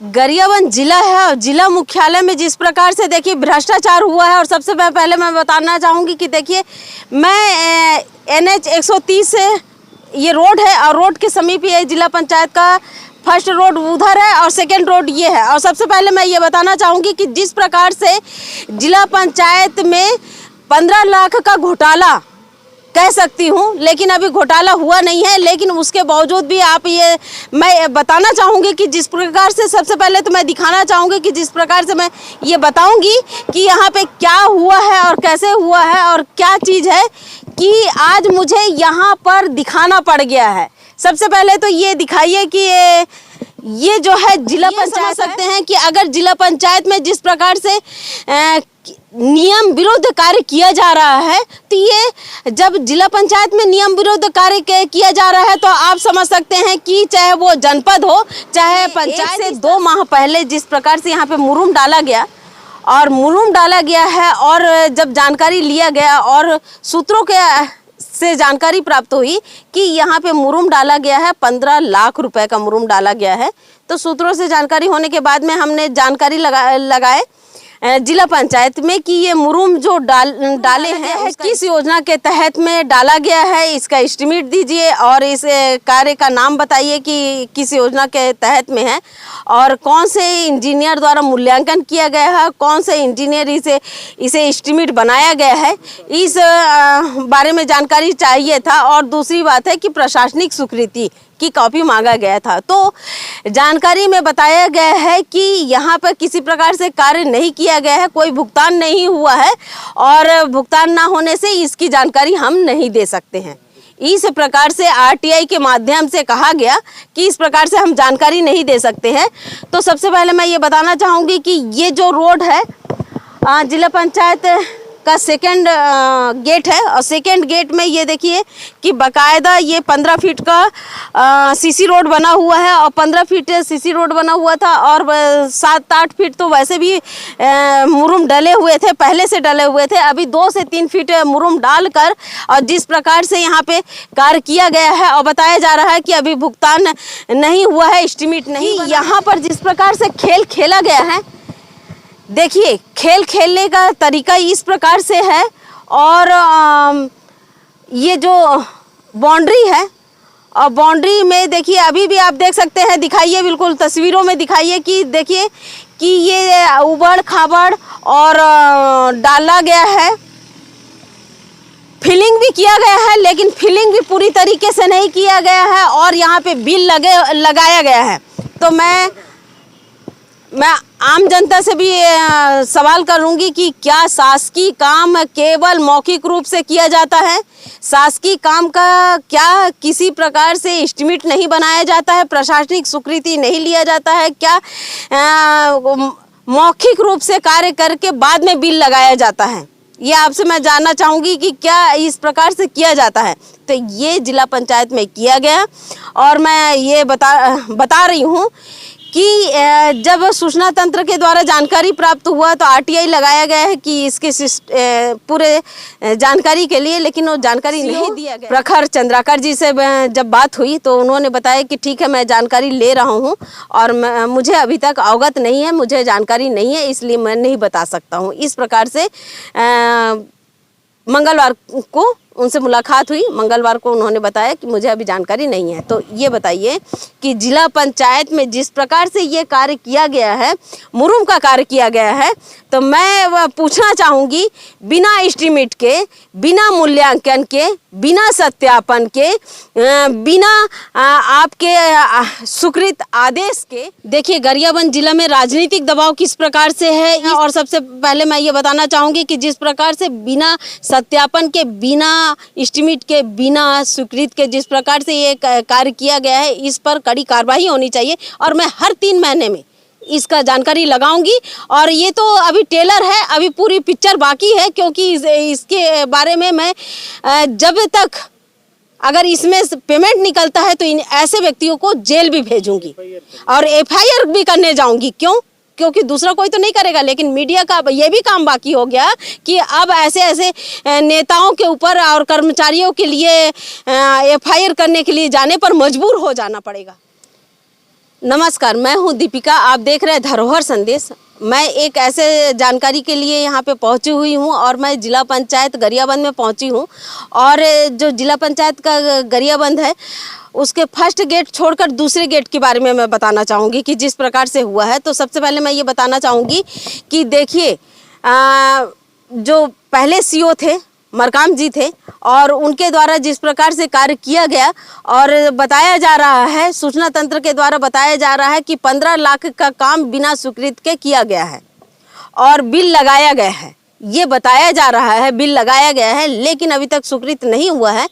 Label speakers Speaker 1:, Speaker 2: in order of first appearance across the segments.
Speaker 1: गरियाबंद जिला है और जिला मुख्यालय में जिस प्रकार से देखिए भ्रष्टाचार हुआ है। और सबसे पहले मैं बताना चाहूँगी कि देखिए मैं NH 130 से ये रोड है और रोड के समीप ये जिला पंचायत का फर्स्ट रोड उधर है और सेकंड रोड ये है। और सबसे पहले मैं ये बताना चाहूँगी कि जिस प्रकार से जिला पंचायत में 15 लाख का घोटाला कह सकती हूँ, लेकिन अभी घोटाला हुआ नहीं है, लेकिन उसके बावजूद भी आप ये मैं बताना चाहूँगी कि जिस प्रकार से सबसे पहले तो मैं दिखाना चाहूँगी कि जिस प्रकार से मैं ये बताऊँगी कि यहाँ पे क्या हुआ है और कैसे हुआ है और क्या चीज़ है कि आज मुझे यहाँ पर दिखाना पड़ गया है। सबसे पहले तो ये दिखाइए कि ये जो है जिला पंचायत सकते हैं कि अगर जिला पंचायत में जिस प्रकार से नियम विरुद्ध कार्य किया जा रहा है, तो ये जब जिला पंचायत में नियम विरुद्ध कार्य किया जा रहा है तो आप समझ सकते हैं कि चाहे वो जनपद हो चाहे पंचायत। से 2 माह पहले जिस प्रकार से यहाँ पे मुरुम डाला गया है और जब जानकारी लिया गया और सूत्रों के से जानकारी प्राप्त हुई कि यहाँ पे मुरुम डाला गया है, 15 लाख रुपए का मुरुम डाला गया है। तो सूत्रों से जानकारी होने के बाद में हमने जानकारी लगाए जिला पंचायत में कि ये मुरुम जो डाले हैं किस योजना के तहत में डाला गया है, इसका एस्टीमेट दीजिए और इस कार्य का नाम बताइए कि किस योजना के तहत में है और कौन से इंजीनियर द्वारा मूल्यांकन किया गया है, कौन से इंजीनियर इसे एस्टीमेट बनाया गया है, इस बारे में जानकारी चाहिए था। और दूसरी बात है कि प्रशासनिक स्वीकृति की कॉपी मांगा गया था। तो जानकारी में बताया गया है कि यहाँ पर किसी प्रकार से कार्य नहीं किया गया है, कोई भुगतान नहीं हुआ है और भुगतान ना होने से इसकी जानकारी हम नहीं दे सकते हैं। इस प्रकार से RTI के माध्यम से कहा गया कि इस प्रकार से हम जानकारी नहीं दे सकते हैं। तो सबसे पहले मैं ये बताना चाहूँगी कि ये जो रोड है जिला पंचायत का सेकंड गेट है और सेकंड गेट में ये देखिए कि बाकायदा ये 15 फीट का सीसी रोड बना हुआ है और 15 फीट सीसी रोड बना हुआ था और 7-8 फीट तो वैसे भी मुरुम डले हुए थे, पहले से डले हुए थे। अभी 2 से 3 फीट मुरुम डालकर और जिस प्रकार से यहाँ पे कार्य किया गया है और बताया जा रहा है कि अभी भुगतान नहीं हुआ है, एस्टीमेट नहीं। यहाँ पर जिस प्रकार से खेल खेला गया है, देखिए खेल खेलने का तरीका इस प्रकार से है और ये जो बाउंड्री है और बाउंड्री में देखिए अभी भी आप देख सकते हैं, दिखाइए बिल्कुल तस्वीरों में दिखाइए कि देखिए कि ये उबड़ खाबड़ और डाला गया है, फिलिंग भी किया गया है, लेकिन फिलिंग भी पूरी तरीके से नहीं किया गया है और यहाँ पे बिल लगाया गया है। तो मैं आम जनता से भी सवाल करूंगी कि क्या शासकीय काम केवल मौखिक रूप से किया जाता है? शासकीय काम का क्या किसी प्रकार से एस्टीमेट नहीं बनाया जाता है, प्रशासनिक स्वीकृति नहीं लिया जाता है? क्या मौखिक रूप से कार्य करके बाद में बिल लगाया जाता है? ये आपसे मैं जानना चाहूँगी कि क्या इस प्रकार से किया जाता है। तो ये जिला पंचायत में किया गया और मैं ये बता रही हूँ कि जब सूचना तंत्र के द्वारा जानकारी प्राप्त हुआ तो RTI लगाया गया है कि इसके पूरे जानकारी के लिए, लेकिन वो जानकारी नहीं दिया गया। प्रखर चंद्राकर जी से जब बात हुई तो उन्होंने बताया कि ठीक है, मैं जानकारी ले रहा हूँ और मुझे अभी तक अवगत नहीं है, मुझे जानकारी नहीं है, इसलिए मैं नहीं बता सकता हूँ। इस प्रकार से मंगलवार को उनसे मुलाकात हुई, मंगलवार को उन्होंने बताया कि मुझे अभी जानकारी नहीं है। तो ये बताइए कि जिला पंचायत में जिस प्रकार से ये कार्य किया गया है, मुरुम का कार्य किया गया है, तो मैं पूछना चाहूँगी बिना एस्टीमेट के, बिना मूल्यांकन के, बिना सत्यापन के, बिना आपके स्वीकृत आदेश के, देखिए गरियाबंद जिला में राजनीतिक दबाव किस प्रकार से है। और सबसे पहले मैं ये बताना चाहूँगी कि जिस प्रकार से बिना सत्यापन के, बिना एस्टीमेट के, बिना स्वीकृत के जिस प्रकार से ये कार्य किया गया है, इस पर कड़ी कार्रवाई होनी चाहिए और मैं हर 3 महीने में इसका जानकारी लगाऊंगी। और ये तो अभी टेलर है, अभी पूरी पिक्चर बाकी है, क्योंकि इसके बारे में मैं जब तक अगर इसमें पेमेंट निकलता है तो इन ऐसे व्यक्तियों को जेल भी भेजूंगी और FIR भी करने जाऊंगी। क्योंकि दूसरा कोई तो नहीं करेगा, लेकिन मीडिया का ये भी काम बाकी हो गया कि अब ऐसे नेताओं के ऊपर और कर्मचारियों के लिए FIR करने के लिए जाने पर मजबूर हो जाना पड़ेगा। नमस्कार, मैं हूं दीपिका। आप देख रहे हैं धरोहर संदेश। मैं एक ऐसे जानकारी के लिए यहाँ पे पहुँची हुई हूँ और मैं जिला पंचायत गरियाबंद में पहुँची हूँ। और जो जिला पंचायत का गरियाबंद है उसके फर्स्ट गेट छोड़कर दूसरे गेट के बारे में मैं बताना चाहूँगी कि जिस प्रकार से हुआ है। तो सबसे पहले मैं ये बताना चाहूँगी कि देखिए, जो पहले सीओ थे मरकाम जी थे और उनके द्वारा जिस प्रकार से कार्य किया गया और बताया जा रहा है, सूचना तंत्र के द्वारा बताया जा रहा है कि 15 लाख का काम बिना स्वीकृत के किया गया है और बिल लगाया गया है। ये बताया जा रहा है बिल लगाया गया है, लेकिन अभी तक स्वीकृत नहीं हुआ है।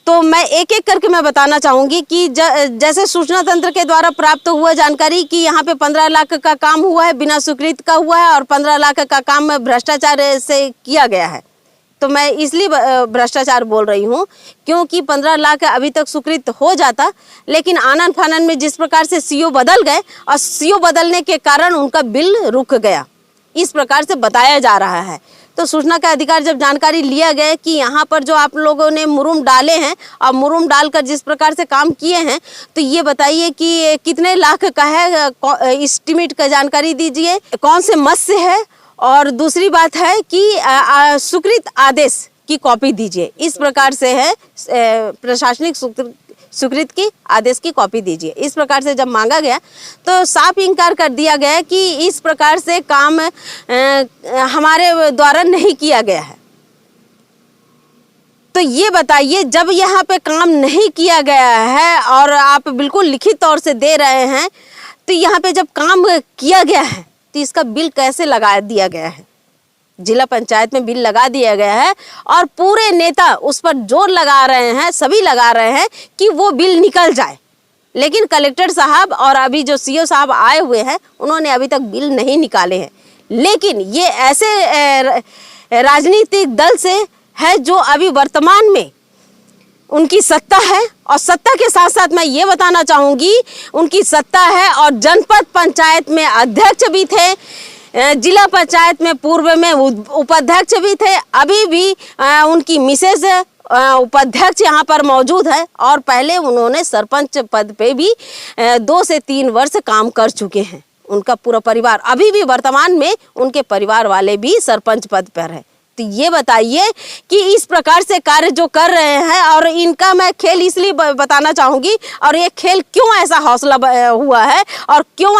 Speaker 1: तो मैं एक एक करके मैं बताना चाहूँगी कि जैसे सूचना तंत्र के द्वारा प्राप्त हुआ जानकारी कि यहाँ पे 15 लाख का काम हुआ है, बिना स्वीकृत का हुआ है और 15 लाख का काम भ्रष्टाचार से किया गया है। तो मैं इसलिए भ्रष्टाचार बोल रही हूँ क्योंकि 15 लाख अभी तक स्वीकृत हो जाता, लेकिन आनन फानन में जिस प्रकार से सीओ बदल गए और सीओ बदलने के कारण उनका बिल रुक गया, इस प्रकार से बताया जा रहा है। तो सूचना का अधिकार जब जानकारी लिया गया कि यहाँ पर जो आप लोगों ने मुरुम डाले हैं और मुरुम डालकर जिस प्रकार से काम किए हैं, तो ये बताइए कि कितने लाख का है, एस्टीमेट का जानकारी दीजिए, कौन से मद से है, और दूसरी बात है कि स्वीकृत आदेश की कॉपी दीजिए। इस प्रकार से है प्रशासनिक स्वीकृत की आदेश की कॉपी दीजिए। इस प्रकार से जब मांगा गया तो साफ इनकार कर दिया गया कि इस प्रकार से काम हमारे द्वारा नहीं किया गया है। तो ये बताइए, जब यहाँ पे काम नहीं किया गया है और आप बिल्कुल लिखित तौर से दे रहे हैं, तो यहाँ पे जब काम किया गया है तो इसका बिल कैसे लगा दिया गया है? जिला पंचायत में बिल लगा दिया गया है और पूरे नेता उस पर जोर लगा रहे हैं, सभी लगा रहे हैं कि वो बिल निकल जाए, लेकिन कलेक्टर साहब और अभी जो सीओ साहब आए हुए हैं उन्होंने अभी तक बिल नहीं निकाले हैं। लेकिन ये ऐसे राजनीतिक दल से है जो अभी वर्तमान में उनकी सत्ता है, और सत्ता के साथ साथ मैं ये बताना चाहूँगी उनकी सत्ता है और जनपद पंचायत में अध्यक्ष भी थे, जिला पंचायत में पूर्व में उपाध्यक्ष भी थे, अभी भी उनकी मिसेज उपाध्यक्ष यहाँ पर मौजूद है और पहले उन्होंने सरपंच पद पे भी 2 से 3 वर्ष काम कर चुके हैं। उनका पूरा परिवार अभी भी वर्तमान में उनके परिवार वाले भी सरपंच पद पर है। तो ये बताइए कि इस प्रकार से कार्य जो कर रहे हैं, और इनका मैं खेल इसलिए बताना चाहूँगी और ये खेल क्यों ऐसा हौसला हुआ है और क्यों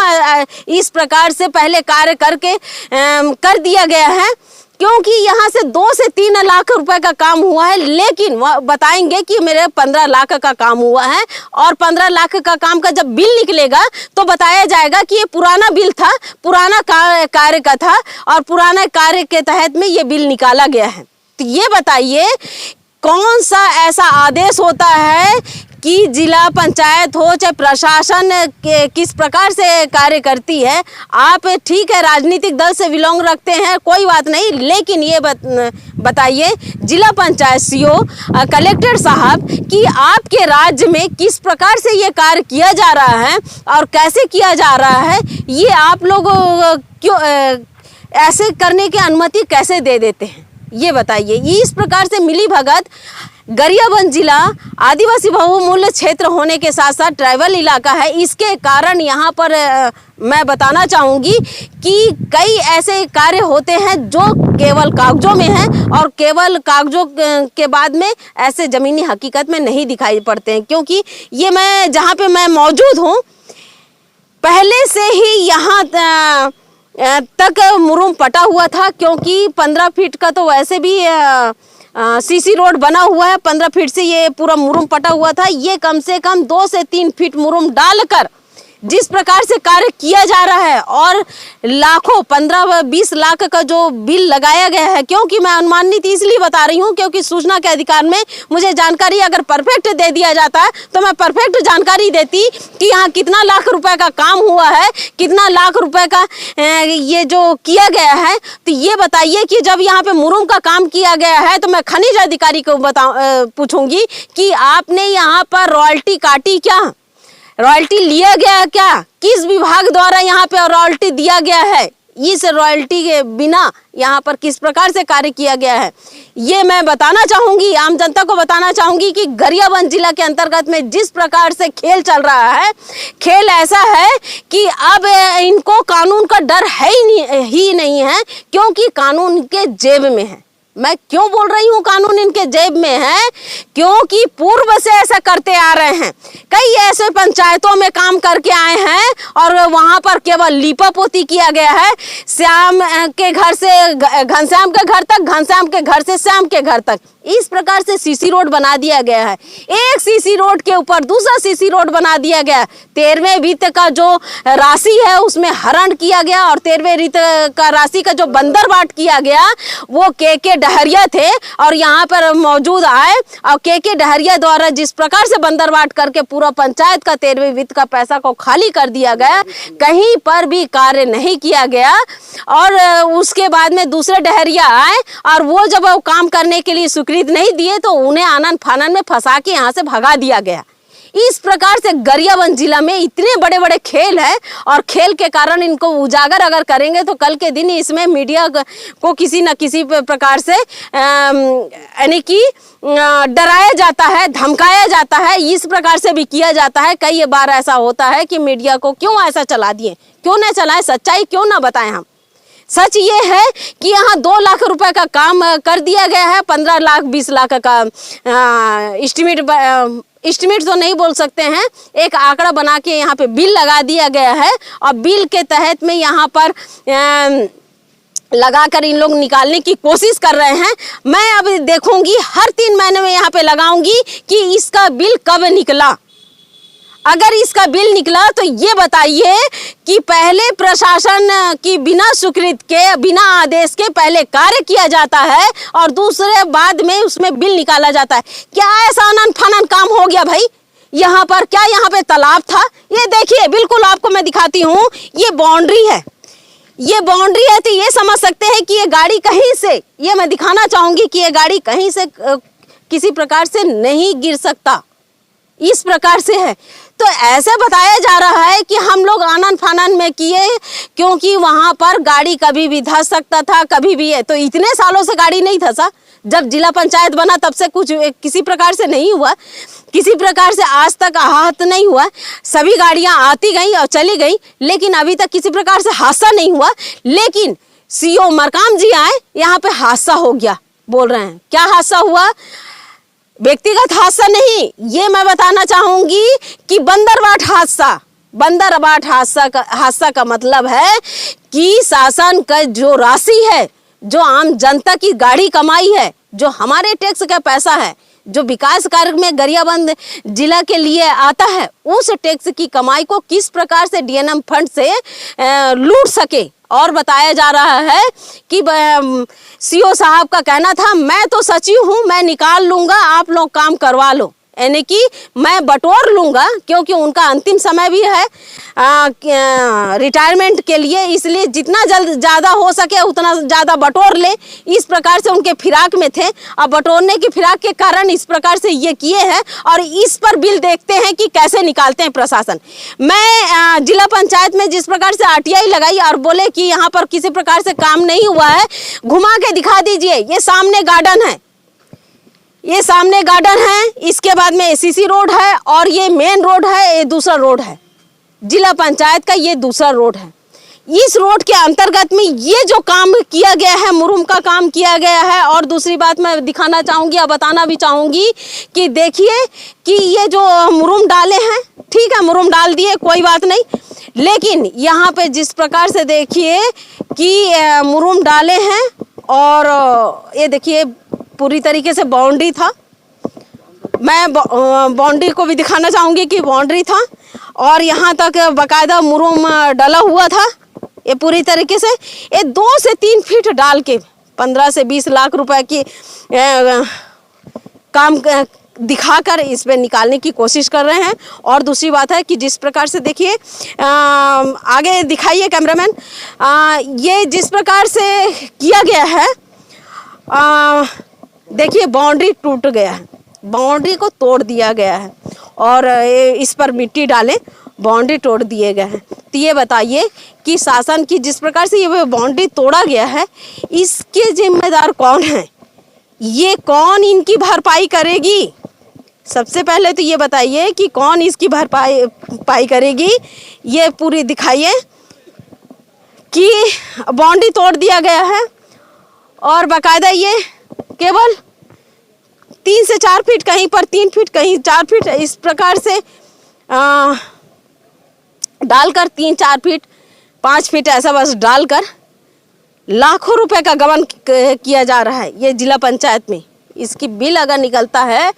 Speaker 1: इस प्रकार से पहले कार्य करके कर दिया गया है, क्योंकि यहाँ से 2 से 3 लाख रुपए का काम हुआ है, लेकिन वह बताएंगे कि मेरे 15 लाख का काम हुआ है और 15 लाख का काम का जब बिल निकलेगा तो बताया जाएगा कि ये पुराना बिल था, पुराना कार्य का था और पुराना कार्य के तहत में ये बिल निकाला गया है। तो ये बताइए कौन सा ऐसा आदेश होता है कि जिला पंचायत हो चाहे प्रशासन के किस प्रकार से कार्य करती है। आप ठीक है राजनीतिक दल से बिलोंग रखते हैं, कोई बात नहीं, लेकिन ये बताइए जिला पंचायत सीओ कलेक्टर साहब कि आपके राज्य में किस प्रकार से ये कार्य किया जा रहा है और कैसे किया जा रहा है, ये आप लोग क्यों ऐसे करने की अनुमति कैसे दे देते हैं, ये बताइए। इस प्रकार से मिली भगत गरियाबंद जिला आदिवासी बहुमूल्य क्षेत्र होने के साथ साथ ट्राइबल इलाका है, इसके कारण यहाँ पर मैं बताना चाहूँगी कि कई ऐसे कार्य होते हैं जो केवल कागजों में हैं और केवल कागजों के बाद में ऐसे ज़मीनी हकीकत में नहीं दिखाई पड़ते हैं। क्योंकि ये मैं जहाँ पे मैं मौजूद हूँ पहले से ही यहाँ तक मुरुम पटा हुआ था, क्योंकि 15 फीट का तो वैसे भी सीसी रोड बना हुआ है, 15 फीट से ये पूरा मुरुम पटा हुआ था। ये कम से कम 2 से 3 फीट मुरुम डालकर जिस प्रकार से कार्य किया जा रहा है और लाखों 15-20 लाख का जो बिल लगाया गया है, क्योंकि मैं अनुमानित इसलिए बता रही हूँ क्योंकि सूचना के अधिकार में मुझे जानकारी अगर परफेक्ट दे दिया जाता है तो मैं परफेक्ट जानकारी देती कि यहाँ कितना लाख रुपए का काम हुआ है, कितना लाख रुपए का ये जो किया गया है। तो ये बताइए कि जब यहाँ पे मुरुम का काम किया गया है तो मैं खनिज अधिकारी को पूछूंगी कि आपने यहाँ पर रॉयल्टी काटी क्या, रॉयल्टी लिया गया क्या, किस विभाग द्वारा यहाँ पे रॉयल्टी दिया गया है, इस रॉयल्टी के बिना यहाँ पर किस प्रकार से कार्य किया गया है, ये मैं बताना चाहूँगी, आम जनता को बताना चाहूँगी कि गरियाबंद जिला के अंतर्गत में जिस प्रकार से खेल चल रहा है, खेल ऐसा है कि अब इनको कानून का डर है ही नहीं है, क्योंकि कानून इनके जेब में है। मैं क्यों बोल रही हूँ कानून इनके जेब में है, क्योंकि पूर्व से ऐसा करते आ रहे हैं। कई ऐसे पंचायतों में काम करके आए हैं और वहां पर केवल लीपापोती किया गया है। श्याम के घर से घनश्याम के घर तक, घनश्याम के घर से श्याम के घर तक, इस प्रकार से सीसी रोड बना दिया गया है। एक सीसी रोड के ऊपर दूसरा सीसी रोड बना दिया गया। 13वें वित्त का जो राशि है उसमें हरण किया गया और 13वें वित्त का राशि का जो बंदरबाट किया गया वो के डहरिया थे और यहाँ पर मौजूद आए और के डहरिया द्वारा जिस प्रकार से बंदरबाट करके पूरा पंचायत का 13वें वित्त का पैसा को खाली कर दिया गया, कहीं पर भी कार्य नहीं किया गया। और उसके बाद में दूसरे डहरिया आए और वो जब वो काम करने के लिए स्वीकृति नहीं दिए तो उन्हें आनन फानन में फंसा के यहाँ से भगा दिया गया। इस प्रकार से गरियाबंद जिला में इतने बड़े बड़े खेल है और खेल के कारण इनको उजागर अगर करेंगे तो कल के दिन इसमें मीडिया को किसी न किसी प्रकार से यानी कि डराया जाता है, धमकाया जाता है, इस प्रकार से भी किया जाता है। कई बार ऐसा होता है कि मीडिया को क्यों ऐसा चला दिए, क्यों ना चलाएं, सच्चाई क्यों ना बताएं। हम सच ये है कि यहाँ 2 लाख रुपए का काम कर दिया गया है, 15 लाख 20 लाख का एस्टिमेट तो नहीं बोल सकते हैं, एक आंकड़ा बना के यहाँ पे बिल लगा दिया गया है और बिल के तहत में यहाँ पर लगाकर इन लोग निकालने की कोशिश कर रहे हैं। मैं अब देखूंगी हर 3 महीने में यहाँ पे लगाऊंगी कि इसका बिल कब निकला। अगर इसका बिल निकला तो ये बताइए कि पहले प्रशासन की बिना स्वीकृति के, बिना आदेश के पहले कार्य किया जाता है और दूसरे बाद में उसमें बिल निकाला जाता है। क्या ऐसा अनन फनन काम हो गया भाई यहाँ पर? क्या यहाँ पे तालाब था? ये देखिए, बिल्कुल आपको मैं दिखाती हूँ, ये बाउंड्री है, ये बाउंड्री है तो ये समझ सकते हैं कि ये गाड़ी कहीं से, ये मैं दिखाना चाहूंगी कि ये गाड़ी कहीं से किसी प्रकार से नहीं गिर सकता, इस प्रकार से है। तो ऐसे बताया जा रहा है कि हम लोग आनन फानन में किए, क्योंकि वहां पर गाड़ी कभी भी धंस सकता था, कभी भी है। तो इतने सालों से गाड़ी नहीं धंसा, जब जिला पंचायत बना तब से कुछ किसी प्रकार से नहीं हुआ, किसी प्रकार से आज तक आहत नहीं हुआ। सभी गाड़ियां आती गई और चली गई, लेकिन अभी तक किसी प्रकार से हादसा नहीं हुआ। लेकिन सीओ मरकाम जी आए, यहाँ पे हादसा हो गया बोल रहे हैं। क्या हादसा हुआ? व्यक्तिगत हादसा नहीं, ये मैं बताना चाहूंगी कि बंदरबाट हादसा। बंदरबाट हादसा का मतलब है कि शासन का जो राशि है, जो आम जनता की गाड़ी कमाई है, जो हमारे टैक्स का पैसा है, जो विकास कार्य में गरियाबंद जिला के लिए आता है, उस टैक्स की कमाई को किस प्रकार से डीएनएम फंड से लूट सके। और बताया जा रहा है कि सीओ साहब का कहना था, मैं तो सचिव हूँ, मैं निकाल लूंगा, आप लोग काम करवा लो, यानी कि मैं बटोर लूंगा, क्योंकि उनका अंतिम समय भी है रिटायरमेंट के लिए, इसलिए जितना जल्द ज़्यादा हो सके उतना ज़्यादा बटोर ले, इस प्रकार से उनके फिराक में थे। अब बटोरने की फिराक के कारण इस प्रकार से ये किए हैं और इस पर बिल देखते हैं कि कैसे निकालते हैं प्रशासन। मैं जिला पंचायत में जिस प्रकार से आरटीआई लगाई और बोले कि यहाँ पर किसी प्रकार से काम नहीं हुआ है, घुमा के दिखा दीजिए। ये सामने गार्डन है, ये सामने गार्डन है, इसके बाद में एसीसी रोड है और ये मेन रोड है, ये दूसरा रोड है जिला पंचायत का, ये दूसरा रोड है। इस रोड के अंतर्गत में ये जो काम किया गया है, मुरुम का काम किया गया है। और दूसरी बात मैं दिखाना चाहूँगी और बताना भी चाहूँगी कि देखिए कि ये जो मुरुम डाले हैं, ठीक है मुरुम डाल दिए, कोई बात नहीं, लेकिन यहाँ पे जिस प्रकार से देखिए कि मुरुम डाले हैं और ये देखिए पूरी तरीके से बाउंड्री था। मैं बाउंड्री को भी दिखाना चाहूँगी कि बाउंड्री था और यहाँ तक बाकायदा मुरुम डला हुआ था। ये पूरी तरीके से ये 2 से 3 फीट डाल के 15 से 20 लाख रुपए की काम दिखाकर इस पे निकालने की कोशिश कर रहे हैं। और दूसरी बात है कि जिस प्रकार से देखिए, आगे दिखाइए कैमरामैन, ये जिस प्रकार से किया गया है, देखिए बाउंड्री टूट गया है, बाउंड्री को तोड़ दिया गया है और इस पर मिट्टी डालें बाउंड्री तोड़ दिए गए हैं। तो ये बताइए कि शासन की जिस प्रकार से ये बाउंड्री तोड़ा गया है, इसके जिम्मेदार कौन हैं? ये कौन इनकी भरपाई करेगी? सबसे पहले तो ये बताइए कि कौन इसकी भरपाई करेगी। ये पूरी दिखाइए कि बाउंड्री तोड़ दिया गया है और बाकायदा ये केवल 3 से 4 फीट, कहीं पर 3 फीट, कहीं 4 फीट, इस प्रकार से डालकर 3-4 फीट 5 फीट ऐसा बस डालकर लाखों रुपए का गबन किया जा रहा है ये जिला पंचायत में। इसकी बिल अगर निकलता है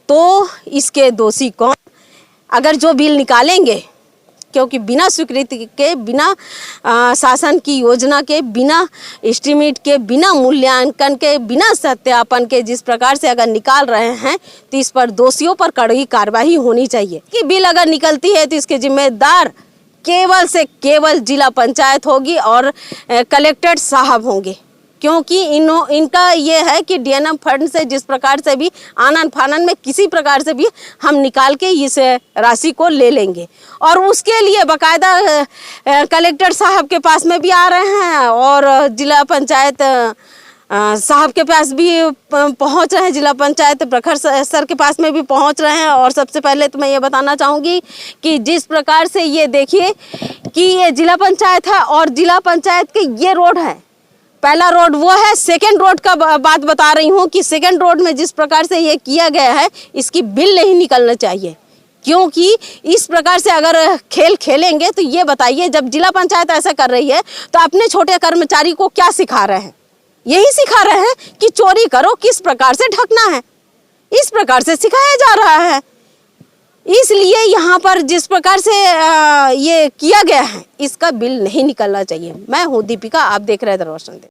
Speaker 1: तो इसके दोषी कौन? अगर जो बिल निकालेंगे, क्योंकि बिना स्वीकृति के, बिना शासन की योजना के, बिना एस्टीमेट के, बिना मूल्यांकन के, बिना सत्यापन के जिस प्रकार से अगर निकाल रहे हैं तो इस पर दोषियों पर कड़ी कार्रवाई होनी चाहिए। कि बिल अगर निकलती है तो इसके जिम्मेदार केवल से केवल जिला पंचायत होगी और कलेक्टर साहब होंगे, क्योंकि इनका ये है कि डीएनएम फंड से जिस प्रकार से भी आनन फानन में किसी प्रकार से भी हम निकाल के इस राशि को ले लेंगे। और उसके लिए बाकायदा कलेक्टर साहब के पास में भी आ रहे हैं और जिला पंचायत साहब के पास भी पहुंच रहे हैं, जिला पंचायत प्रखर सर के पास में भी पहुंच रहे हैं। और सबसे पहले तो मैं ये बताना चाहूँगी कि जिस प्रकार से ये देखिए कि ये जिला पंचायत है और जिला पंचायत के ये रोड है, पहला रोड वो है। सेकंड रोड का बात बता रही हूँ कि सेकंड रोड में जिस प्रकार से ये किया गया है, इसकी बिल नहीं निकलना चाहिए, क्योंकि इस प्रकार से अगर खेल खेलेंगे तो ये बताइए, जब जिला पंचायत ऐसा कर रही है तो अपने छोटे कर्मचारी को क्या सिखा रहे हैं? यही सिखा रहे हैं कि चोरी करो, किस प्रकार से ढकना है, इस प्रकार से सिखाया जा रहा है। इसलिए यहाँ पर जिस प्रकार से ये किया गया है, इसका बिल नहीं निकलना चाहिए। मैं हूँ दीपिका, आप देख रहे हैं दरवाजा।